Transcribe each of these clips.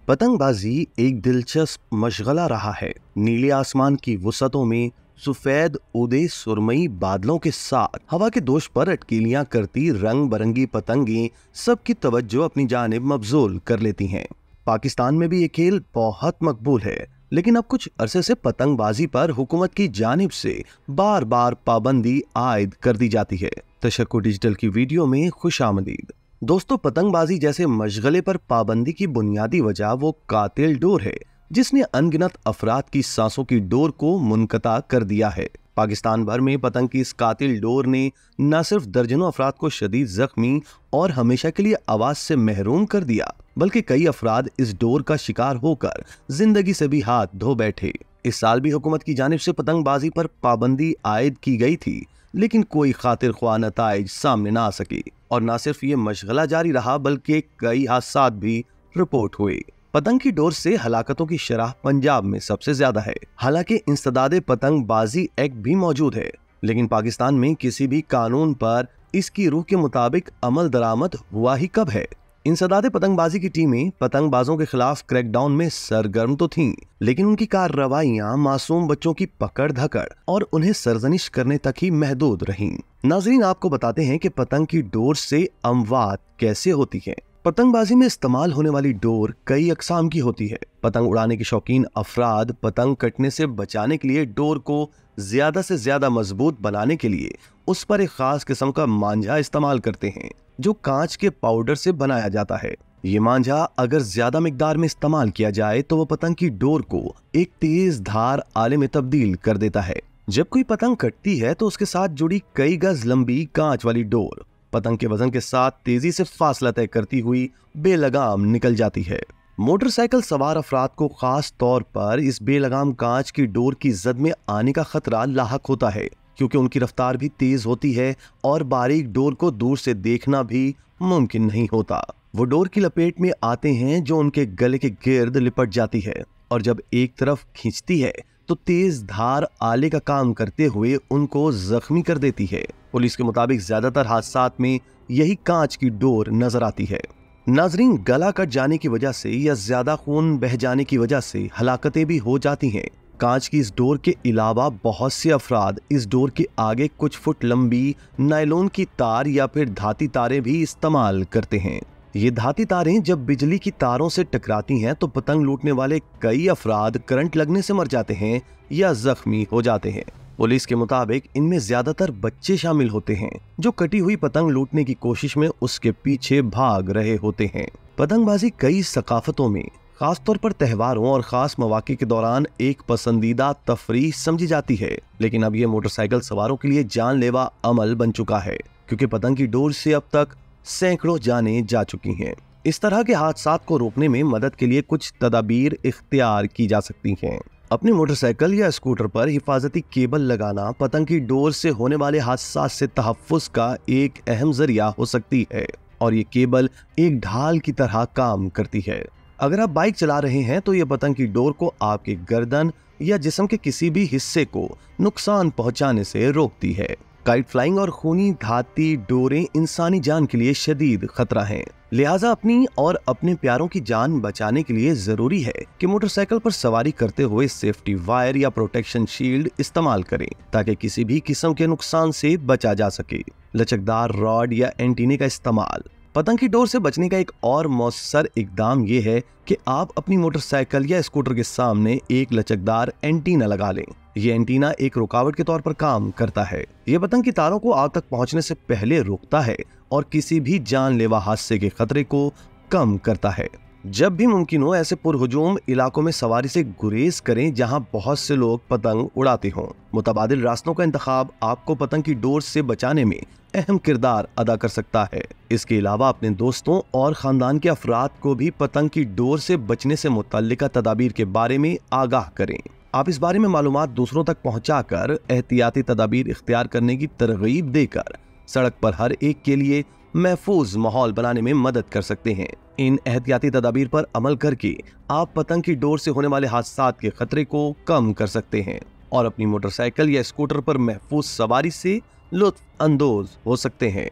पतंगबाजी एक दिलचस्प मशगला रहा है। नीले आसमान की वसतों में सफेद उदय सुरमई बादलों के साथ हवा के दोष पर अटकीलियां करती रंग बिरंगी पतंगें सबकी तवज्जो अपनी जानिब मबजूल कर लेती हैं। पाकिस्तान में भी ये खेल बहुत मकबूल है, लेकिन अब कुछ अरसे से पतंगबाजी पर हुकूमत की जानिब से बार बार पाबंदी आयद कर दी जाती है। तशक्कुर डिजिटल की वीडियो में खुशामदीद। दोस्तों, पतंगबाजी जैसे मशगले पर पाबंदी की बुनियादी वजह वो कातिल डोर है जिसने अनगिनत अफराद की सांसों की डोर को मुनक़ता कर दिया है। पाकिस्तान भर में पतंग की इस कातिल डोर ने न सिर्फ दर्जनों अफराद को शदीद जख्मी और हमेशा के लिए आवाज से महरूम कर दिया, बल्कि कई अफराद इस डोर का शिकार होकर जिंदगी से भी हाथ धो बैठे। इस साल भी हुकूमत की जानिब से पतंगबाजी पर पाबंदी आयद की गई थी, लेकिन कोई खातिर ख्वाह नताइज सामने ना आ सके और न सिर्फ ये मशगला जारी रहा बल्कि कई हादसा भी रिपोर्ट हुए। पतंग की डोर से हलाकतों की शरह पंजाब में सबसे ज्यादा है। हालांकि इंसदादे पतंगबाजी एक्ट भी मौजूद है, लेकिन पाकिस्तान में किसी भी कानून पर इसकी रूह के मुताबिक अमल दरामद हुआ ही कब है। इंसदादे पतंगबाजी की टीमें पतंगबाजों के खिलाफ क्रैकडाउन में सरगर्म तो थीं, लेकिन उनकी कार्रवाइयां मासूम बच्चों की पकड़ धकड़ और उन्हें सरजनिश करने तक ही महदूद रहीं। नाजरीन, आपको बताते हैं कि पतंग की डोर से अमवात कैसे होती है। पतंगबाजी में इस्तेमाल होने वाली डोर कई अकसाम की होती है। पतंग उड़ाने के शौकीन अफराद पतंग कटने से बचाने के लिए डोर को ज्यादा से ज्यादा मजबूत बनाने के लिए उस पर एक खास किस्म का मांझा इस्तेमाल करते हैं जो कांच के पाउडर से बनाया जाता है। ये मांझा अगर ज्यादा मिकदार में इस्तेमाल किया जाए तो वो पतंग की डोर को एक तेज धार आले में तब्दील कर देता है। जब कोई पतंग कटती है तो उसके साथ जुड़ी कई गज लंबी कांच वाली डोर पतंग के वजन के साथ तेजी से फासला तय करती हुई बेलगाम निकल जाती है। मोटरसाइकिल सवार अफराद को खास तौर पर इस बेलगाम कांच की डोर की जद में आने का खतरा लाहक होता है, क्योंकि उनकी रफ्तार भी तेज होती है और बारीक डोर को दूर से देखना भी मुमकिन नहीं होता। वो डोर की लपेट में आते हैं जो उनके गले के गिर्द लिपट जाती है और जब एक तरफ खींचती है तो तेज धार आले का काम करते हुए उनको जख्मी कर देती है। पुलिस के मुताबिक ज्यादातर हादसात में यही कांच की डोर नजर आती है। नाजरीन, गला कट जाने की वजह से या ज्यादा खून बह जाने की वजह से हलाकतें भी हो जाती हैं। कांच की इस डोर के अलावा बहुत से अफराद इस डोर के आगे कुछ फुट लंबी नायलॉन की तार या फिर धाती तारें भी इस्तेमाल करते हैं। ये धाती तारें जब बिजली की तारों से टकराती हैं तो पतंग लूटने वाले कई अफराद करंट लगने से मर जाते हैं या जख्मी हो जाते हैं। पुलिस के मुताबिक इनमें ज्यादातर बच्चे शामिल होते हैं जो कटी हुई पतंग लूटने की कोशिश में उसके पीछे भाग रहे होते हैं। पतंगबाजी कई सकाफतों में खासतौर पर त्योहारों और खास मौके के दौरान एक पसंदीदा तफरीह समझी जाती है, लेकिन अब ये मोटरसाइकिल सवारों के लिए जानलेवा अमल बन चुका है, क्योंकि पतंग की डोर से अब तक सैकड़ों जानें जा चुकी हैं। इस तरह के हादसात को रोकने में मदद के लिए कुछ तदाबीर इख्तियार की जा सकती हैं। अपनी मोटरसाइकिल या स्कूटर पर हिफाजती केबल लगाना पतंग की डोर से होने वाले हादसात से तहफ़्फ़ुज़ का एक अहम जरिया हो सकती है और ये केबल एक ढाल की तरह काम करती है। अगर आप बाइक चला रहे हैं तो ये पतंग की डोर को आपके गर्दन या जिस्म के किसी भी हिस्से को नुकसान पहुंचाने से रोकती है। काइट फ्लाइंग और खूनी धाती डोरें इंसानी जान के लिए शदीद खतरा हैं। लिहाजा अपनी और अपने प्यारों की जान बचाने के लिए जरूरी है कि मोटरसाइकिल पर सवारी करते हुए सेफ्टी वायर या प्रोटेक्शन शील्ड इस्तेमाल करें ताकि किसी भी किस्म के नुकसान से बचा जा सके। लचकदार रॉड या एंटीने का इस्तेमाल। पतंग की डोर से बचने का एक और मौसर इकदाम ये है कि आप अपनी मोटरसाइकिल या स्कूटर के सामने एक लचकदार एंटीना लगा लें। ये एंटीना एक रुकावट के तौर पर काम करता है। ये पतंग की तारों को आग तक पहुंचने से पहले रोकता है और किसी भी जानलेवा हादसे के खतरे को कम करता है। जब भी मुमकिन हो ऐसे पुरहुजूम इलाकों में सवारी से गुरेज करें जहां बहुत से लोग पतंग उड़ाते हों। मुतबादिल रास्तों का इंतखाब आपको पतंग की डोर से बचाने में अहम किरदार अदा कर सकता है। इसके अलावा अपने दोस्तों और खानदान के अफराद को भी पतंग की डोर से बचने से मुतल्लिका तदाबीर के बारे में आगाह करें। आप इस बारे में मालूमात दूसरों तक पहुंचाकर एहतियाती तदाबीर इख्तियार करने की तरगीब देकर सड़क पर हर एक के लिए महफूज माहौल बनाने में मदद कर सकते हैं। इन एहतियाती तदाबीर पर अमल करके आप पतंग की डोर से होने वाले हादसात के खतरे को कम कर सकते हैं और अपनी मोटरसाइकिल या स्कूटर पर महफूज सवारी से लुत्फ अंदोज हो सकते हैं।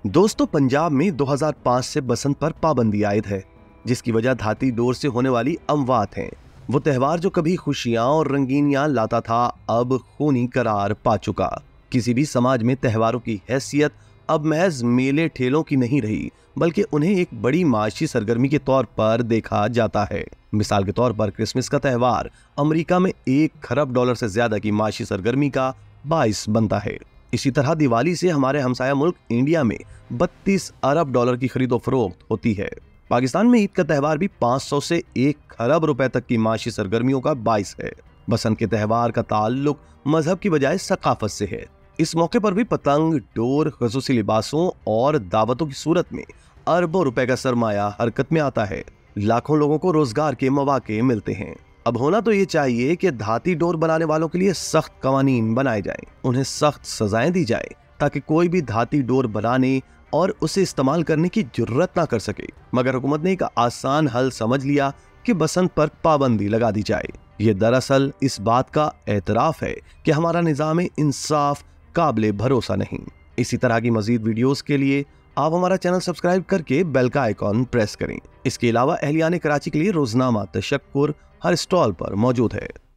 दोस्तों, पंजाब में 2005 से बसंत पर पाबंदी आयद है। जिसकी वजह धाती डोर से होने वाली अमवात है। वो त्योहार जो कभी खुशियां और रंगीनियां लाता था, अब खूनी करार पा चुका। किसी भी समाज में त्योहारों की हैसियत अब महज मेले ठेलों की नहीं रही, बल्कि उन्हें एक बड़ी माशी सरगर्मी के तौर पर देखा जाता है। मिसाल के तौर पर क्रिसमस का त्योहार अमेरिका में $1 खरब से ज्यादा की माशी सरगर्मी का बाइस बनता है। इसी तरह दिवाली से हमारे हमसाया मुल्क इंडिया में $32 अरब की खरीदो फरोख्त होती है। पाकिस्तान में ईद का त्यौहार भी 500 से 1 खरब रुपए तक की माशी सरगर्मियों का बाइस है। बसंत के त्यौहार का ताल्लुक मजहब की बजाय सकाफत से है। इस मौके पर भी पतंग, डोर, खसूसी लिबासों और दावतों की सूरत में अरबों रुपए का सरमाया हरकत में आता है। लाखों लोगों को रोजगार के मौके मिलते हैं। अब होना तो ये चाहिए कि धाती डोर बनाने वालों के लिए सख्त कवानीन बनाए जाएं, उन्हें सख्त सजाएं दी जाए, ताकि कोई भी धाती डोर बनाने और उसे इस्तेमाल करने की जुर्रत ना कर सके। मगर हुकूमत ने एक आसान हल समझ लिया कि बसंत पर पाबंदी लगा दी जाए। ये दरअसल इस बात का एतराफ है कि हमारा निज़ाम इंसाफ काबिले भरोसा नहीं। इसी तरह की मजीद वीडियोस के लिए आप हमारा चैनल सब्सक्राइब करके बेल का आइकॉन प्रेस करें। इसके अलावा अहलियान कराची के लिए रोजनामा तशक्कुर हर स्टॉल पर मौजूद है।